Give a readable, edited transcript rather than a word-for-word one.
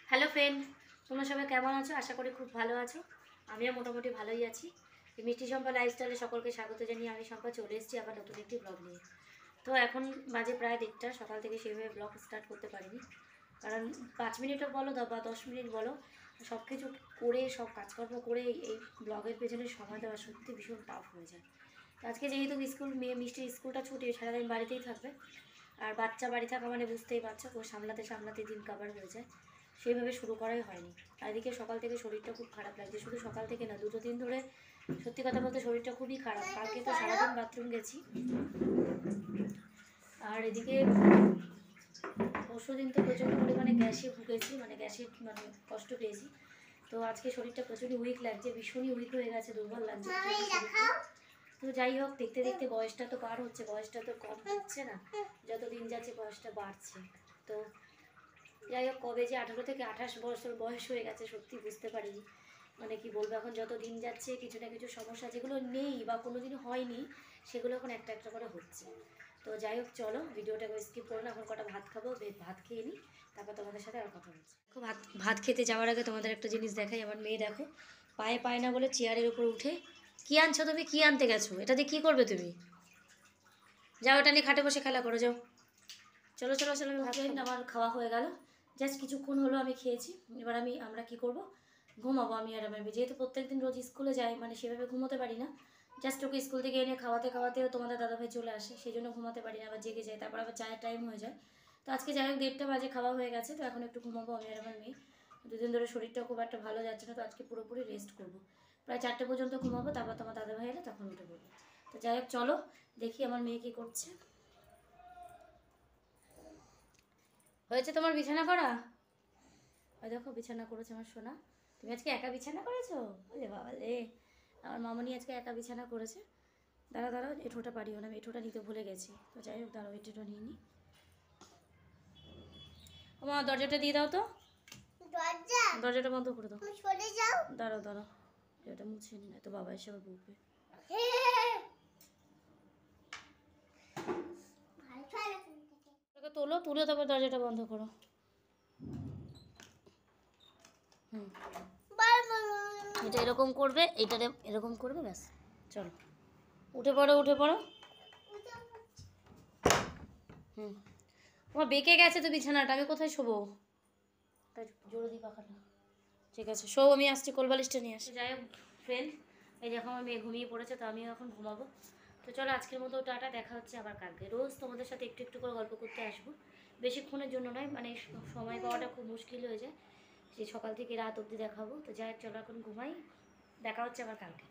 Hello friend, তোমরা সবাই কেমন আছো? আশা করি খুব ভালো আছো। আমিও মোটামুটি ভালোই আছি। মিষ্টি শম্পা লাইফস্টাইলে সকলকে স্বাগত জানিয়ে আমি শম্পা চলে এসেছি আবার নতুন একটি ব্লগ নিয়ে। তো এখন বাজে প্রায় 1টা, সকাল থেকে সেইভাবে ব্লগ স্টার্ট করতে পারিনি, কারণ 5 মিনিটও বলো বা 10 মিনিট বলো, সব কিছু করে সব কাজকর্ম করে এই ব্লগের পেছনে সময় দেওয়া সত্যি ভীষণ টাফ হয়ে যায়। তো আজকে যেহেতু মেয়ে মিষ্টির স্কুলটা ছুটি, সারাদিন বাড়িতেই থাকবে, আর বাচ্চা বাড়ি থাকা মানে বুঝতেই পারছো, ও সামলাতে সামলাতে দিন কাবার হয়ে যায়, সেইভাবে শুরু করাই হয়নি। আর এদিকে সকাল থেকে শরীরটা খুব খারাপ লাগছে, শুধু সকাল থেকে না, 2 দিন ধরে সত্যি কথা বলতে শরীরটা খুবই খারাপ। কালকে তো সারাদিন বাথরুম গেছি, আর এদিকে পরশুদিন তো প্রচণ্ড পরিমাণে গ্যাসে ভুগেছি, মানে গ্যাসের মানে কষ্ট পেয়েছি। তো আজকে শরীরটা প্রচণ্ড উইক লাগছে, ভীষণই উইক হয়ে গেছে, দুর্বল লাগছে। তো যাই হোক, দেখতে দেখতে বয়সটা তো পার হচ্ছে, বয়সটা তো কম হচ্ছে না, যত দিন যাচ্ছে বয়সটা বাড়ছে। তো যাই হোক, কবে যে 18 থেকে 28 বছর বয়স হয়ে গেছে সত্যি বুঝতে পারিনি। মানে কি বলবো, এখন যত দিন যাচ্ছে কিছু না কিছু সমস্যা যেগুলো নেই বা কোনো দিন হয়নি, সেগুলো এখন একটা একটা করে হচ্ছে। তো যাই হোক, চলো ভিডিওটাকে স্কিপ করো না, এখন কটা ভাত খাবো, ভাত খেয়ে নিই, তারপর তোমাদের সাথে আর কথা বলছি। ভাত ভাত খেতে যাওয়ার আগে তোমাদের একটা জিনিস দেখাই। আমার মেয়ে দেখো, পায়ে পায় না বলে চেয়ারের উপর উঠে কী আনছো তুমি, কী আনতে গেছো, এটা দিয়ে কী করবে তুমি? যাও, এটা নিয়ে খাটে বসে খেলা করো, যাও। চলো চলো চলো, আমার খাওয়া হয়ে গেল, জাস্ট কিছুক্ষণ হলো আমি খেয়েছি। এবার আমরা কি করব, ঘুমাবো আমি আর আমার মেয়ে। যেহেতু প্রত্যেকদিন রোজ স্কুলে যাই, মানে সেভাবে ঘুমোতে পারি না। জাস্ট ওকে স্কুল থেকে এনে খাওয়াতে খাওয়াতেও তোমাদের দাদাভাই চলে আসে, সেই জন্য ঘুমাতে পারি না, আবার জেগে যায়, তারপর আবার চায়ের টাইম হয়ে যায়। তো আজকে যাই হোক 1টা বাজে খাওয়া হয়ে গেছে, তো এখন একটু ঘুমাবো আমি আর আমার মেয়ে। 2 দিন ধরে শরীরটা খুব একটা ভালো যাচ্ছে না, তো আজকে পুরোপুরি রেস্ট করবো। প্রায় 4টে পর্যন্ত ঘুমাবো, তারপর তোমার দাদাভাই এলে তখন উঠে পড়বো। তো যাই হোক, চলো দেখি আমার মেয়ে কী করছে। হয়েছে তোমার বিছানা করা? ওই দেখো বিছানা করেছে আমার সোনা। তুমি আজকে একা বিছানা করেছো? বলে বাবা রে, আমার মামনি আজকে একা বিছানা করেছে। দাঁড়াও দাঁড়াও, এঁঠোটা পারিও না, আমি এঁঠোটা নিতে ভুলে গেছি। তো যাই হোক, দাঁড়াও এঁঠোটা নিয়ে নিই। আমার দরজাটা দিয়ে দাও তো, দরজাটা বন্ধ করে দাও। দাঁড়াও দাঁড়াও, এটা মুছে নি, না তো বাবা এসে আবার বকবে। তোলো, তুলে তারপর দরজাটা বন্ধ করো। এটা এরকম করবে, এইটা এরকম করবে, ব্যাস। চলো উঠে পড়ো, উঠে পড়ো। তোমার বেঁকে গেছে তো বিছানাটা, আমি কোথায় শোবো? তাই জোরে দিই পাখাটা। ঠিক আছে, শো, আমি আসছি, কোলবালিশটা নিয়ে আসি। যাই হোক ফ্রেন্ড, এই দেখো আমার মেয়ে ঘুমিয়ে পড়েছে, তো আমিও এখন ঘুমাবো। তো চলো আজকের মতো টাটা, দেখা হচ্ছে আবার কালকে। রোজ তোমাদের সাথে একটু একটু করে গল্প করতে আসবো, বেশিক্ষণের জন্য নয়, মানে সময় পাওয়াটা খুব মুশকিল হয়ে যায়, যে সকাল থেকে রাত অবধি দেখাবো। তো যাই হোক, চলো এখন ঘুমাই, দেখা হচ্ছে আবার কালকে।